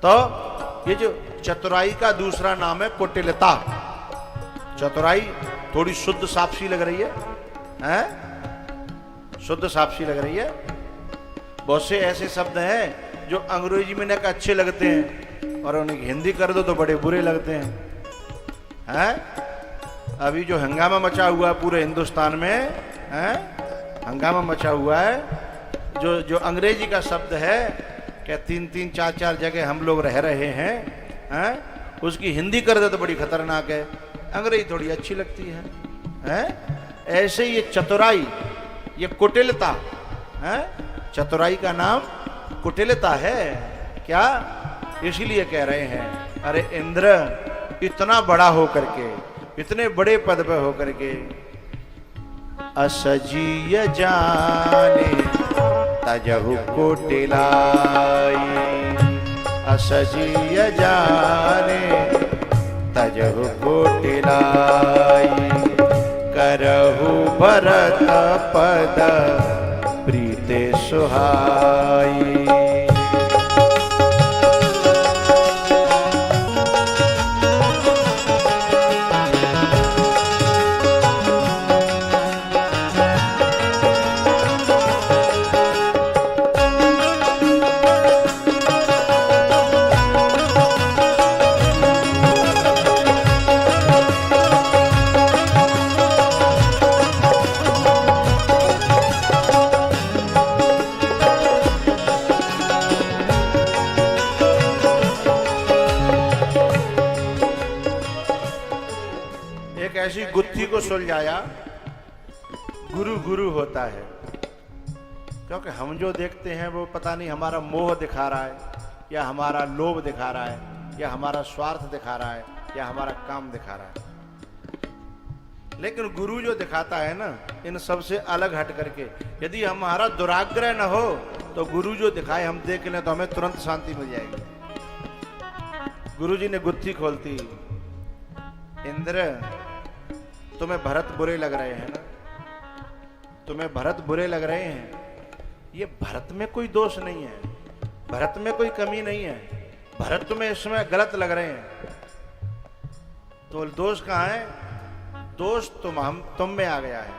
तो ये जो चतुराई का दूसरा नाम है कुटिलता। चतुराई थोड़ी शुद्ध सापसी लग रही है, हैं? शुद्ध सापसी लग रही है। बहुत से ऐसे शब्द हैं जो अंग्रेजी में ना अच्छे लगते हैं, और उन्हें हिंदी कर दो तो बड़े बुरे लगते हैं। अभी जो हंगामा मचा हुआ है पूरे हिंदुस्तान में, हंगामा मचा हुआ है, जो अंग्रेजी का शब्द है, क्या 3-3, 4-4 जगह हम लोग रह रहे हैं, उसकी हिंदी कर दो तो बड़ी खतरनाक है, अंग्रेजी थोड़ी अच्छी लगती है। ऐसे ये चतुराई, ये कुटिलता है। चतुराई का नाम कुटिलता है। क्या? इसीलिए कह रहे हैं, अरे इंद्र इतना बड़ा होकर के, इतने बड़े पद पे होकर के, असजीय जाने तजहु कुटिलाई, असजीय जाने तजहु कुटिलाई, करहु भरत पद प्रीते सुहाई। ऐसी गुत्थी को सुलझाया, गुरु गुरु होता है। क्योंकि हम जो देखते हैं वो पता नहीं हमारा मोह दिखा रहा है, या हमारा लोभ दिखा रहा है, या हमारा स्वार्थ दिखा रहा है, या हमारा काम दिखा रहा है। लेकिन गुरु जो दिखाता है ना, इन सबसे अलग हट करके, यदि हमारा दुराग्रह न हो तो गुरु जो दिखाए हम देख लें तो हमें तुरंत शांति मिल जाएगी। गुरु जी ने गुत्थी खोलती, इंद्र तुम्हें भरत बुरे लग रहे हैं ना, तुम्हें भरत बुरे लग रहे हैं, ये भरत में कोई दोष नहीं है, भरत में कोई कमी नहीं है, भरत तुम्हें इसमें गलत लग रहे हैं, तो दोष कहाँ है? दोष तुम में आ गया है।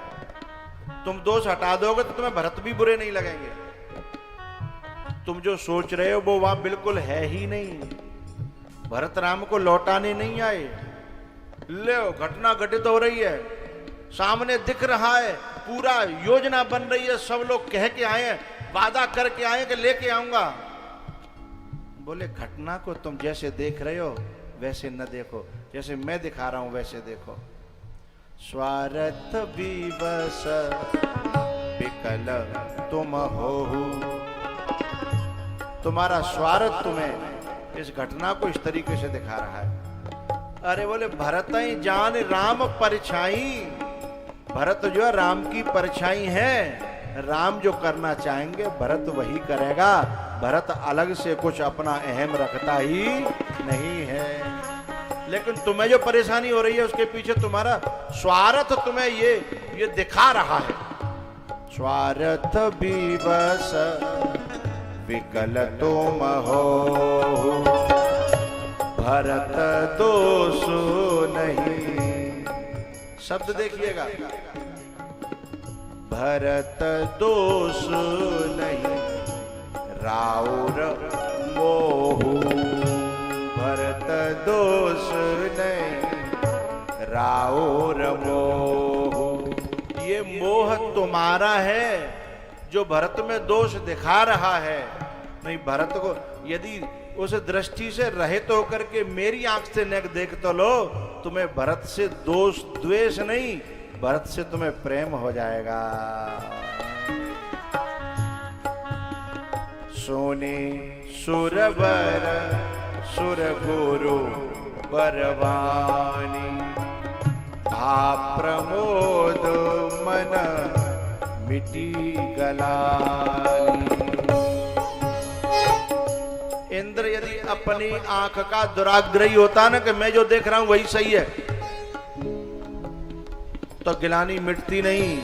तुम दोष हटा दोगे तो तुम्हें भरत भी बुरे नहीं लगेंगे। तुम जो सोच रहे हो वो वहां बिल्कुल है ही नहीं। भरत राम को लौटाने नहीं आए। ले घटना घटित हो रही है, सामने दिख रहा है, पूरा योजना बन रही है, सब लोग कह के आए हैं, वादा करके आए कि लेके आऊंगा। बोले घटना को तुम जैसे देख रहे हो वैसे न देखो, जैसे मैं दिखा रहा हूं वैसे देखो। स्वार्थ विवश विकल तुम हो, तुम्हारा स्वार्थ तुम्हें इस घटना को इस तरीके से दिखा रहा है। अरे बोले भरत ही जान राम परछाई, भरत जो है राम की परछाई है, राम जो करना चाहेंगे भरत वही करेगा। भरत अलग से कुछ अपना अहम रखता ही नहीं है। लेकिन तुम्हें जो परेशानी हो रही है उसके पीछे तुम्हारा स्वार्थ तुम्हें ये दिखा रहा है। स्वार्थ विवश विकल तुम हो, भरत दोष नहीं। शब्द देखिएगा, भरत दोष नहीं राउर मोहु, भरत दोष नहीं राउर मोहु। ये मोह तुम्हारा है जो भरत में दोष दिखा रहा है। नहीं, भरत को यदि उस दृष्टि से रहित होकर के मेरी आंख से नेक देख तो लो, तुम्हें भरत से दोष द्वेष नहीं, भरत से तुम्हें प्रेम हो जाएगा। सोने सुरवर सुर गुरु बरवानी, भा प्रमोद मन मिटी गलानी। इंद्र यदि अपनी आंख का दुराग्रही होता ना कि मैं जो देख रहा हूं वही सही है, तो गिलानी मिटती नहीं।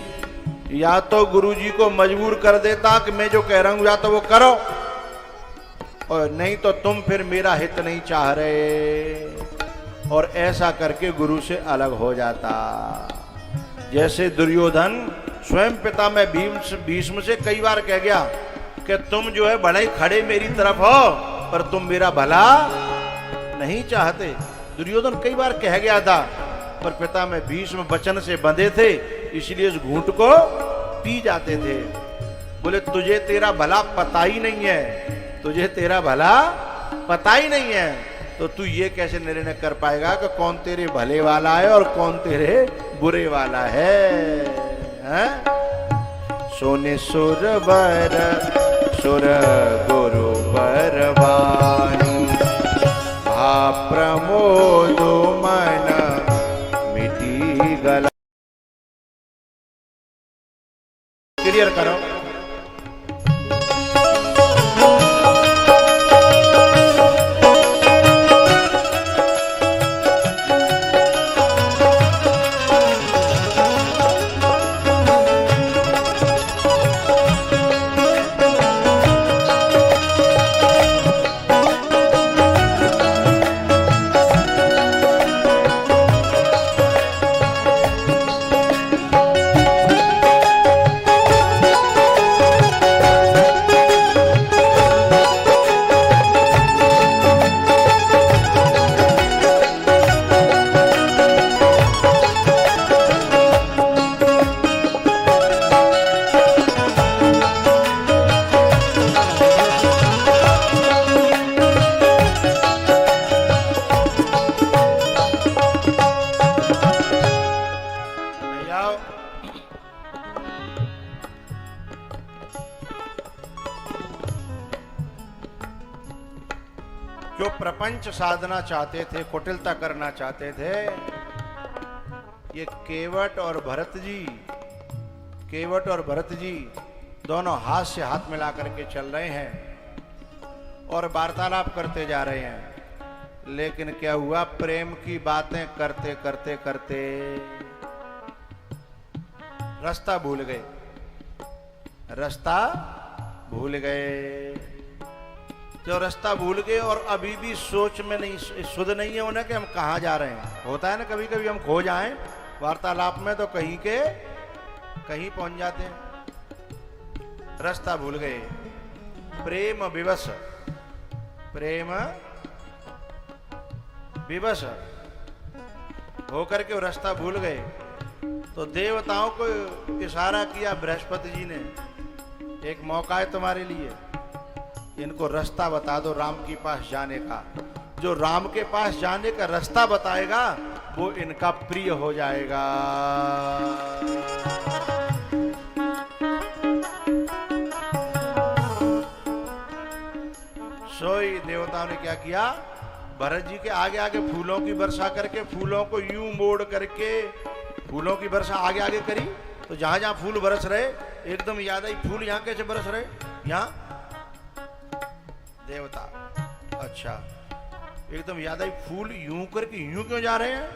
या तो गुरुजी को मजबूर कर देता कि मैं जो कह रहा हूं या तो वो करो, और नहीं तो तुम फिर मेरा हित नहीं चाह रहे, और ऐसा करके गुरु से अलग हो जाता। जैसे दुर्योधन स्वयं पिता में भीष्म से कई बार कह गया कि तुम जो है भले ही खड़े मेरी तरफ हो पर तुम मेरा भला नहीं चाहते। दुर्योधन कई बार कह गया था, पर पिता में भीष्म वचन से बंधे थे, इसलिए उस घूंट को पी जाते थे। बोले तुझे तेरा भला पता ही नहीं है, तुझे तेरा भला पता ही नहीं है, तो तू ये कैसे निर्णय कर पाएगा कि कौन तेरे भले वाला है और कौन तेरे बुरे वाला है? सोने सुर बर सुर गुरु बरवानी, भा प्रमोद मन मिटी गला। क्लियर करो। जो प्रपंच साधना चाहते थे, कुटिलता करना चाहते थे, ये केवट और भरत जी दोनों हाथ से हाथ मिला करके चल रहे हैं और वार्तालाप करते जा रहे हैं। लेकिन क्या हुआ, प्रेम की बातें करते करते करते रास्ता भूल गए। जो रास्ता भूल गए और अभी भी सोच में नहीं, सुध नहीं है उन्हें कि हम कहाँ जा रहे हैं। होता है ना कभी कभी हम खो जाएं वार्तालाप में तो कहीं पहुंच जाते हैं। रास्ता भूल गए प्रेम विवश, प्रेम विवश होकर के वो रास्ता भूल गए। तो देवताओं को इशारा किया बृहस्पति जी ने, एक मौका है तुम्हारे लिए, इनको रास्ता बता दो राम के पास जाने का। जो राम के पास जाने का रास्ता बताएगा वो इनका प्रिय हो जाएगा। सोई देवताओं ने क्या किया, भरत जी के आगे आगे फूलों की वर्षा करके, फूलों को यूं मोड़ करके फूलों की वर्षा आगे आगे करी। तो जहां जहां फूल बरस रहे एकदम याद आई, फूल यहां कैसे बरस रहे, यहां देवता, अच्छा एकदम याद आई, फूल यूं करके यूं क्यों जा रहे हैं।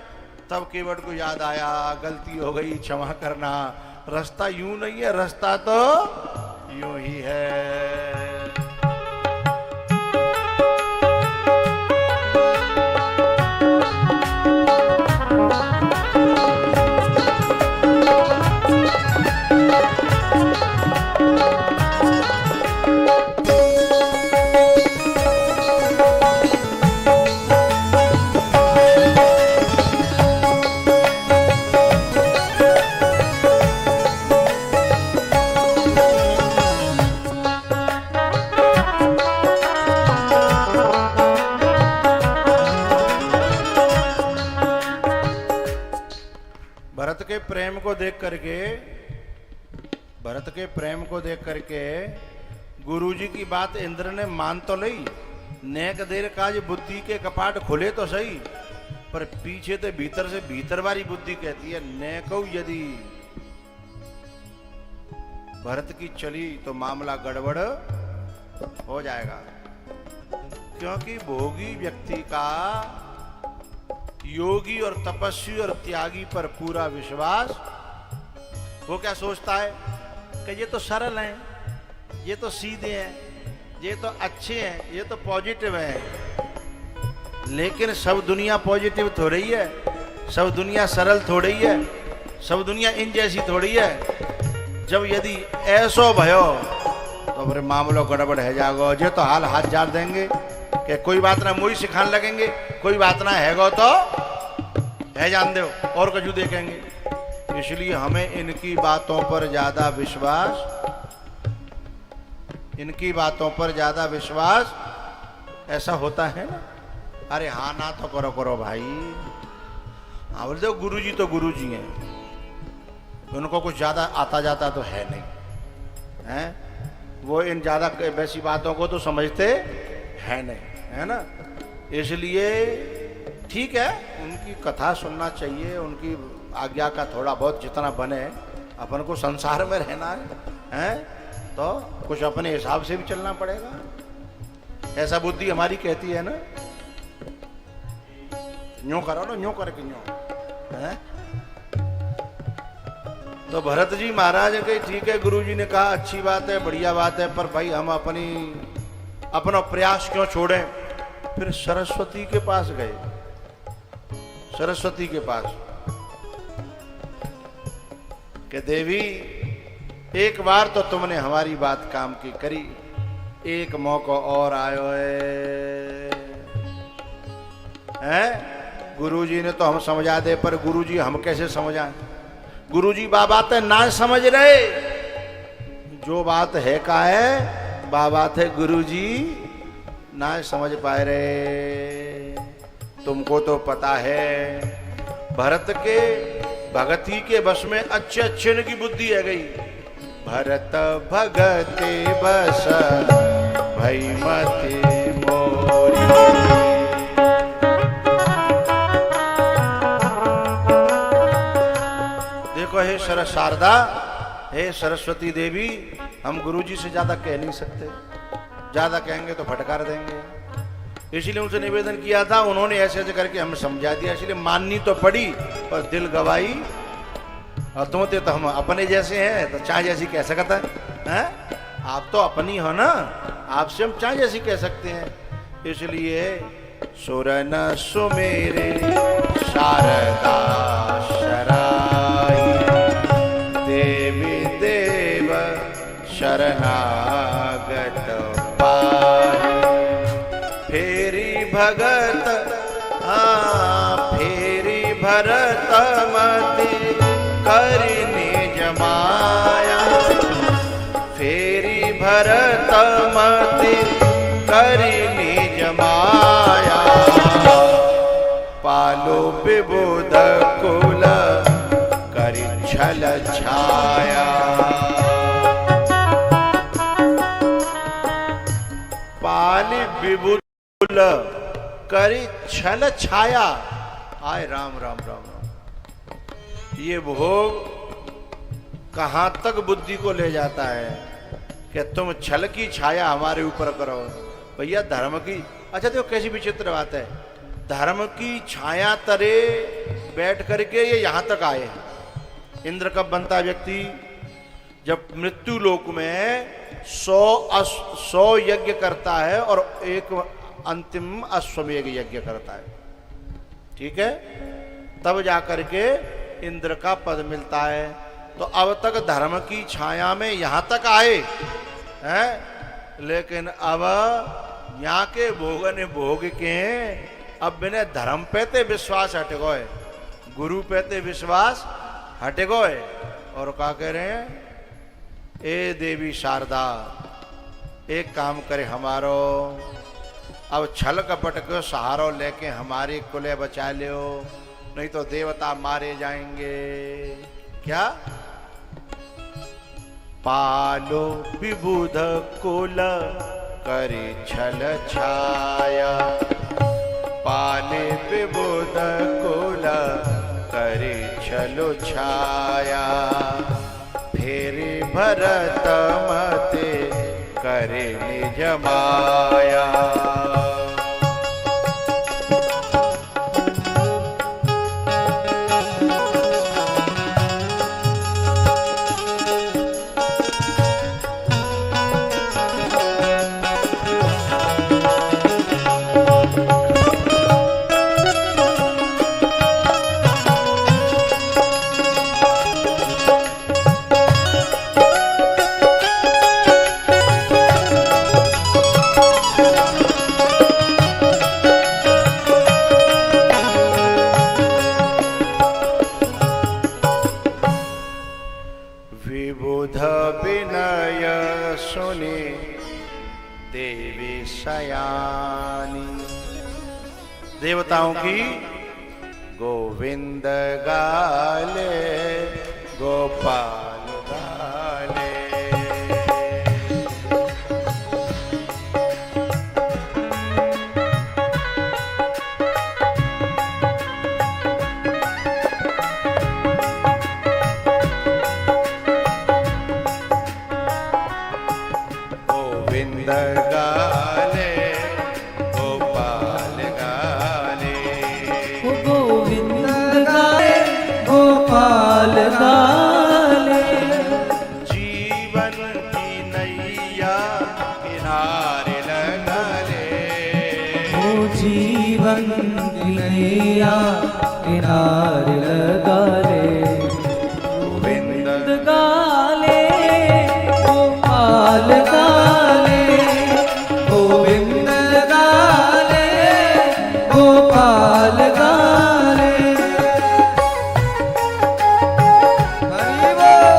तब केवट को याद आया, गलती हो गई, क्षमा करना, रास्ता यूं नहीं है, रास्ता तो यूं ही है। प्रेम को देख करके, भरत के प्रेम को देख करके गुरुजी की बात इंद्र ने मान तो ली, नेक देर काज बुद्धि के कपाट खुले तो सही, पर पीछे तो भीतर से भीतर वाली बुद्धि कहती है नेको यदि भरत की चली तो मामला गड़बड़ हो जाएगा। क्योंकि भोगी व्यक्ति का योगी और तपस्वी और त्यागी पर पूरा विश्वास, वो क्या सोचता है कि ये तो सरल हैं, ये तो सीधे हैं, ये तो अच्छे हैं, ये तो पॉजिटिव हैं। लेकिन सब दुनिया पॉजिटिव थोड़ी है, सब दुनिया सरल थोड़ी है, सब दुनिया इन जैसी थोड़ी है। जब यदि ऐसो भयो तो फिर मामलो गड़बड़ है जागो, जे तो हाल हाथ जार देंगे कि कोई बात ना, मुझे सिखाने लगेंगे, कोई बात ना हैगो तो है जान दो और कजू देखेंगे। इसलिए हमें इनकी बातों पर ज्यादा विश्वास, इनकी बातों पर ज्यादा विश्वास ऐसा होता है ना। अरे हाँ ना तो करो करो भाई, हाँ बोल दो गुरुजी तो गुरुजी हैं, उनको कुछ ज्यादा आता जाता तो है नहीं, हैं वो इन ज्यादा वैसी बातों को तो समझते है नहीं, है ना। इसलिए ठीक है, उनकी कथा सुनना चाहिए, उनकी आज्ञा का थोड़ा बहुत जितना बने, अपन को संसार में रहना है तो कुछ अपने हिसाब से भी चलना पड़ेगा। ऐसा बुद्धि हमारी कहती है ना, न्यों करो ना, न्यों करके न्यों है। तो भरत जी महाराज के ठीक है, गुरुजी ने कहा अच्छी बात है, बढ़िया बात है, पर भाई हम अपना प्रयास क्यों छोड़ें। फिर सरस्वती के पास गए, सरस्वती के पास कि देवी एक बार तो तुमने हमारी बात काम की करी, एक मौका और आयो है। गुरुजी ने तो हम समझा दे, पर गुरुजी हम कैसे समझाएं। गुरुजी बात है ना समझ रहे, जो बात है का है बात है, गुरुजी ना समझ पाए रहे। तुमको तो पता है भरत के भगती के बस में अच्छे अच्छे की बुद्धि है गई। भरत भगते बस भई मति मोरी। देखो हे शारदा, हे सरस्वती देवी, हम गुरुजी से ज्यादा कह नहीं सकते, ज्यादा कहेंगे तो फटकार देंगे। इसीलिए उनसे निवेदन किया था, उन्होंने ऐसे ऐसे करके हमें समझा दिया, इसलिए माननी तो पड़ी पर दिल गवाई। और तुम तो हम अपने जैसे हैं तो चाह जैसी कह सकता है, आप तो अपनी हो ना, आपसे हम चाह जैसी कह सकते हैं। इसलिए सुरन सुमेरे शारदा शराई, देवी देव शरणागत भगत फेरी भरत मति करने जमाया, फेरी भरत मति करने जमाया, पालो विबुध कुल करि छल छाया। पाल विबुध करी छल छाया। आय राम राम राम राम। ये भोग कहां तक बुद्धि को ले जाता है कि तुम छल की छाया हमारे ऊपर करो। भैया धर्म की, अच्छा देखो कैसी विचित्र बात है, धर्म की छाया तरे बैठ करके ये यहां तक आए हैं। इंद्र कब बनता व्यक्ति? जब मृत्यु लोक में 100 यज्ञ करता है और एक अंतिम अश्वमेध यज्ञ करता है, ठीक है, तब जाकर के इंद्र का पद मिलता है। तो अब तक धर्म की छाया में यहां तक आए हैं, लेकिन अब यहाँ के भोगन भोग के अब बिना धर्म पे ते विश्वास हट गए, गुरु पे ते विश्वास हट गए। और क्या कह रहे हैं, ए देवी शारदा एक काम करे हमारो, अब छल कपट को सहारो लेके हमारे कुले बचा लियो, नहीं तो देवता मारे जाएंगे। क्या? पालो विबुध कुल करे छल छाया, पाले विबुध कुल करे छलो छाया, फेरे भरत मते करे निज माया। विबुध विनय सुने देवी सयानी, देवताओं की गोविंद गाले गोपाल गाले। गोविंद गाले गोपाल गाले, गोविंद गाले गोपाल गाले, जीवन की नैया किनारे लगा ले, ओ जीवन की नैया किनारे लगा ले। गोविंद गाले गोपाल गाले, गोविंद गाले गोपाल गाले। हरि बोल।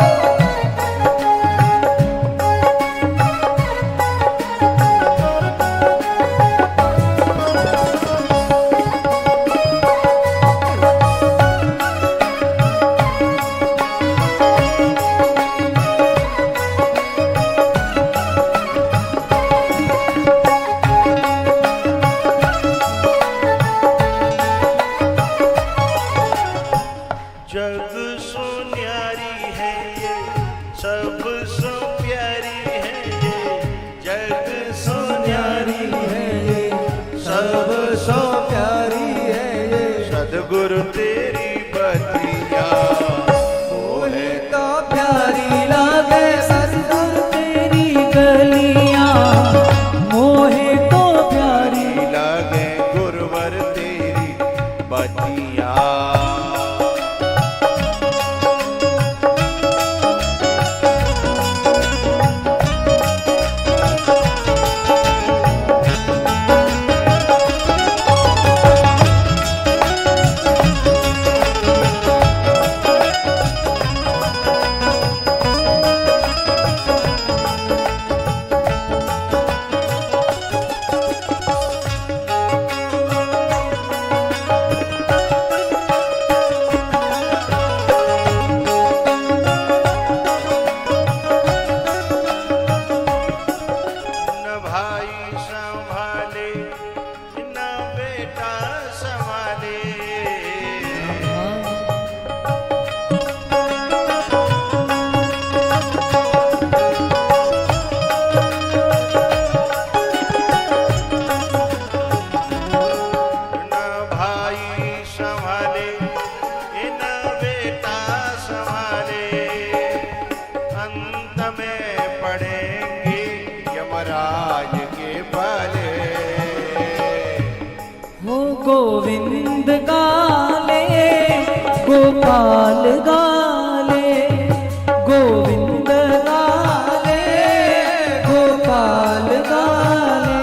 गोविंद गाले गोपाल गाले गोविंद गाले गोपाल गाले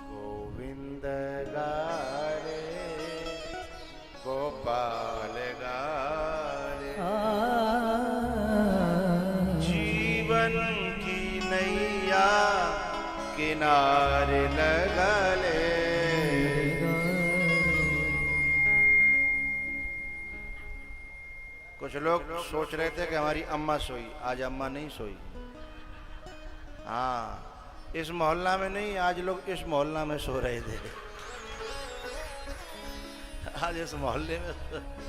गोविंद गारे गोपाल गारे जीवन की नैया किनारे लगा ले। कुछ लोग सोच रहे थे कि हमारी अम्मा सोई, आज अम्मा नहीं सोई। हाँ, इस मोहल्ला में नहीं, आज लोग इस मोहल्ला में सो रहे थे। आज इस मोहल्ले में